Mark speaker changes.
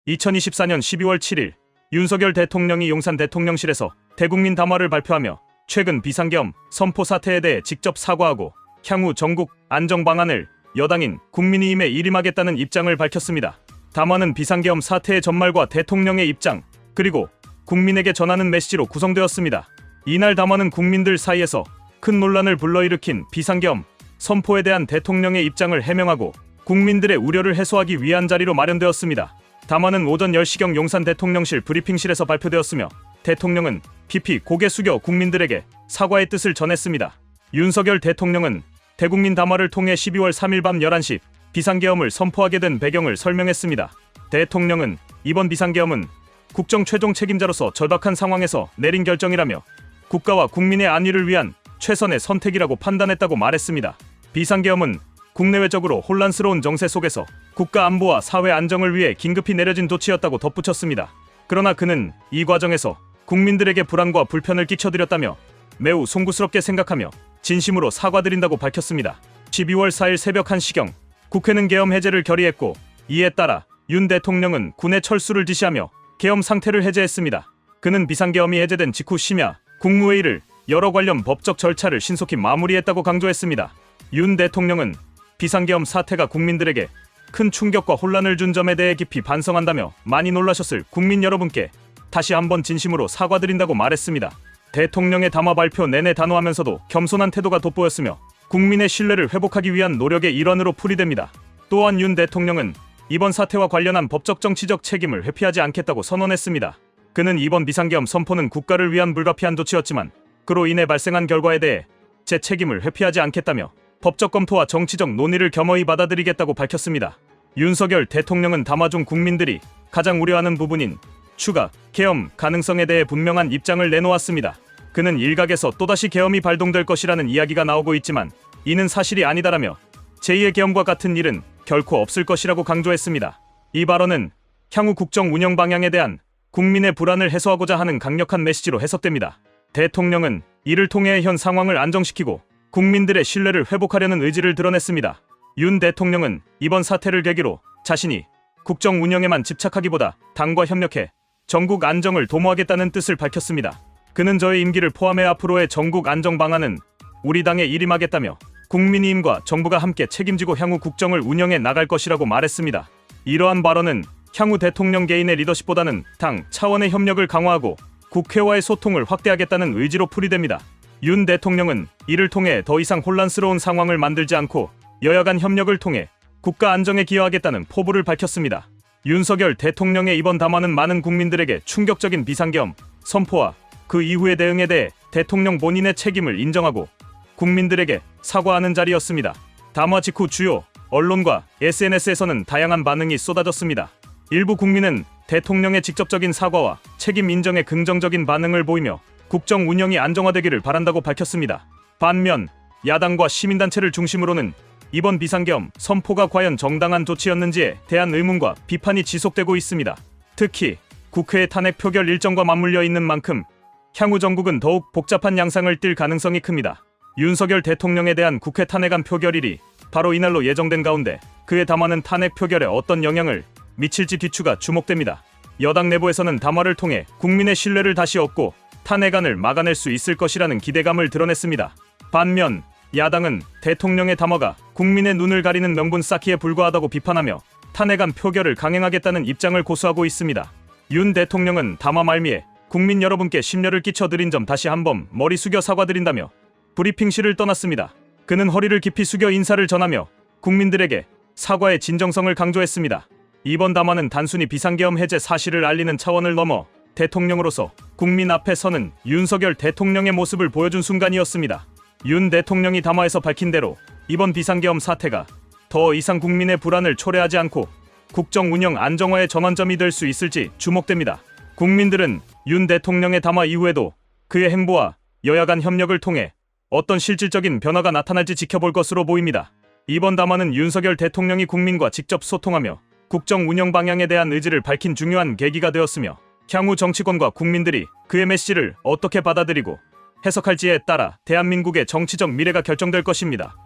Speaker 1: 2024년 12월 7일 윤석열 대통령이 용산 대통령실에서 대국민 담화를 발표하며 최근 비상계엄 선포 사태에 대해 직접 사과하고 향후 전국 안정 방안을 여당인 국민의힘에 일임하겠다는 입장을 밝혔습니다. 담화는 비상계엄 사태의 전말과 대통령의 입장, 그리고 국민에게 전하는 메시지로 구성되었습니다. 이날 담화는 국민들 사이에서 큰 논란을 불러일으킨 비상계엄 선포에 대한 대통령의 입장을 해명하고 국민들의 우려를 해소하기 위한 자리로 마련되었습니다. 담화는 오전 10시경 용산 대통령실 브리핑실에서 발표되었으며 대통령은 깊이 고개 숙여 국민들에게 사과의 뜻을 전했습니다. 윤석열 대통령은 대국민 담화를 통해 12월 3일 밤 11시 비상계엄을 선포하게 된 배경을 설명했습니다. 대통령은 이번 비상계엄은 국정 최종 책임자로서 절박한 상황에서 내린 결정이라며 국가와 국민의 안위를 위한 최선의 선택이라고 판단했다고 말했습니다. 비상계엄은 국내외적으로 혼란스러운 정세 속에서 국가 안보와 사회 안정을 위해 긴급히 내려진 조치였다고 덧붙였습니다. 그러나 그는 이 과정에서 국민들에게 불안과 불편을 끼쳐드렸다며 매우 송구스럽게 생각하며 진심으로 사과드린다고 밝혔습니다. 12월 4일 새벽 1시경 국회는 계엄 해제를 결의했고 이에 따라 윤 대통령은 군의 철수를 지시하며 계엄 상태를 해제했습니다. 그는 비상계엄이 해제된 직후 심야 국무회의를 열어 관련 법적 절차를 신속히 마무리했다고 강조했습니다. 윤 대통령은 비상계엄 사태가 국민들에게 큰 충격과 혼란을 준 점에 대해 깊이 반성한다며 많이 놀라셨을 국민 여러분께 다시 한번 진심으로 사과드린다고 말했습니다. 대통령의 담화 발표 내내 단호하면서도 겸손한 태도가 돋보였으며 국민의 신뢰를 회복하기 위한 노력의 일환으로 풀이됩니다. 또한 윤 대통령은 이번 사태와 관련한 법적 정치적 책임을 회피하지 않겠다고 선언했습니다. 그는 이번 비상계엄 선포는 국가를 위한 불가피한 조치였지만 그로 인해 발생한 결과에 대해 제 책임을 회피하지 않겠다며 법적 검토와 정치적 논의를 겸허히 받아들이겠다고 밝혔습니다. 윤석열 대통령은 담화 중 국민들이 가장 우려하는 부분인 추가 계엄 가능성에 대해 분명한 입장을 내놓았습니다. 그는 일각에서 또다시 계엄이 발동될 것이라는 이야기가 나오고 있지만 이는 사실이 아니다라며 제2의 계엄과 같은 일은 결코 없을 것이라고 강조했습니다. 이 발언은 향후 국정 운영 방향에 대한 국민의 불안을 해소하고자 하는 강력한 메시지로 해석됩니다. 대통령은 이를 통해 현 상황을 안정시키고 국민들의 신뢰를 회복하려는 의지를 드러냈습니다. 윤 대통령은 이번 사태를 계기로 자신이 국정 운영에만 집착하기보다 당과 협력해 전국 안정을 도모하겠다는 뜻을 밝혔습니다. 그는 저의 임기를 포함해 앞으로의 전국 안정 방안은 우리 당에 일임하겠다며 국민의힘과 정부가 함께 책임지고 향후 국정을 운영해 나갈 것이라고 말했습니다. 이러한 발언은 향후 대통령 개인의 리더십보다는 당 차원의 협력을 강화하고 국회와의 소통을 확대하겠다는 의지로 풀이됩니다. 윤 대통령은 이를 통해 더 이상 혼란스러운 상황을 만들지 않고 여야 간 협력을 통해 국가 안정에 기여하겠다는 포부를 밝혔습니다. 윤석열 대통령의 이번 담화는 많은 국민들에게 충격적인 비상계엄 선포와 그 이후의 대응에 대해 대통령 본인의 책임을 인정하고 국민들에게 사과하는 자리였습니다. 담화 직후 주요 언론과 SNS에서는 다양한 반응이 쏟아졌습니다. 일부 국민은 대통령의 직접적인 사과와 책임 인정에 긍정적인 반응을 보이며 국정 운영이 안정화되기를 바란다고 밝혔습니다. 반면 야당과 시민단체를 중심으로는 이번 비상계엄 선포가 과연 정당한 조치였는지에 대한 의문과 비판이 지속되고 있습니다. 특히 국회의 탄핵 표결 일정과 맞물려 있는 만큼 향후 정국은 더욱 복잡한 양상을 띌 가능성이 큽니다. 윤석열 대통령에 대한 국회 탄핵안 표결일이 바로 이날로 예정된 가운데 그의 담화는 탄핵 표결에 어떤 영향을 미칠지 뒤추가 주목됩니다. 여당 내부에서는 담화를 통해 국민의 신뢰를 다시 얻고 탄핵안을 막아낼 수 있을 것이라는 기대감을 드러냈습니다. 반면 야당은 대통령의 담화가 국민의 눈을 가리는 명분 쌓기에 불과하다고 비판하며 탄핵안 표결을 강행하겠다는 입장을 고수하고 있습니다. 윤 대통령은 담화 말미에 국민 여러분께 심려를 끼쳐드린 점 다시 한번 머리 숙여 사과드린다며 브리핑실을 떠났습니다. 그는 허리를 깊이 숙여 인사를 전하며 국민들에게 사과의 진정성을 강조했습니다. 이번 담화는 단순히 비상계엄 해제 사실을 알리는 차원을 넘어 대통령으로서 국민 앞에 서는 윤석열 대통령의 모습을 보여준 순간이었습니다. 윤 대통령이 담화에서 밝힌 대로 이번 비상계엄 사태가 더 이상 국민의 불안을 초래하지 않고 국정 운영 안정화의 전환점이 될 수 있을지 주목됩니다. 국민들은 윤 대통령의 담화 이후에도 그의 행보와 여야 간 협력을 통해 어떤 실질적인 변화가 나타날지 지켜볼 것으로 보입니다. 이번 담화는 윤석열 대통령이 국민과 직접 소통하며 국정 운영 방향에 대한 의지를 밝힌 중요한 계기가 되었으며 향후 정치권과 국민들이 그의 메시지를 어떻게 받아들이고 해석할지에 따라 대한민국의 정치적 미래가 결정될 것입니다.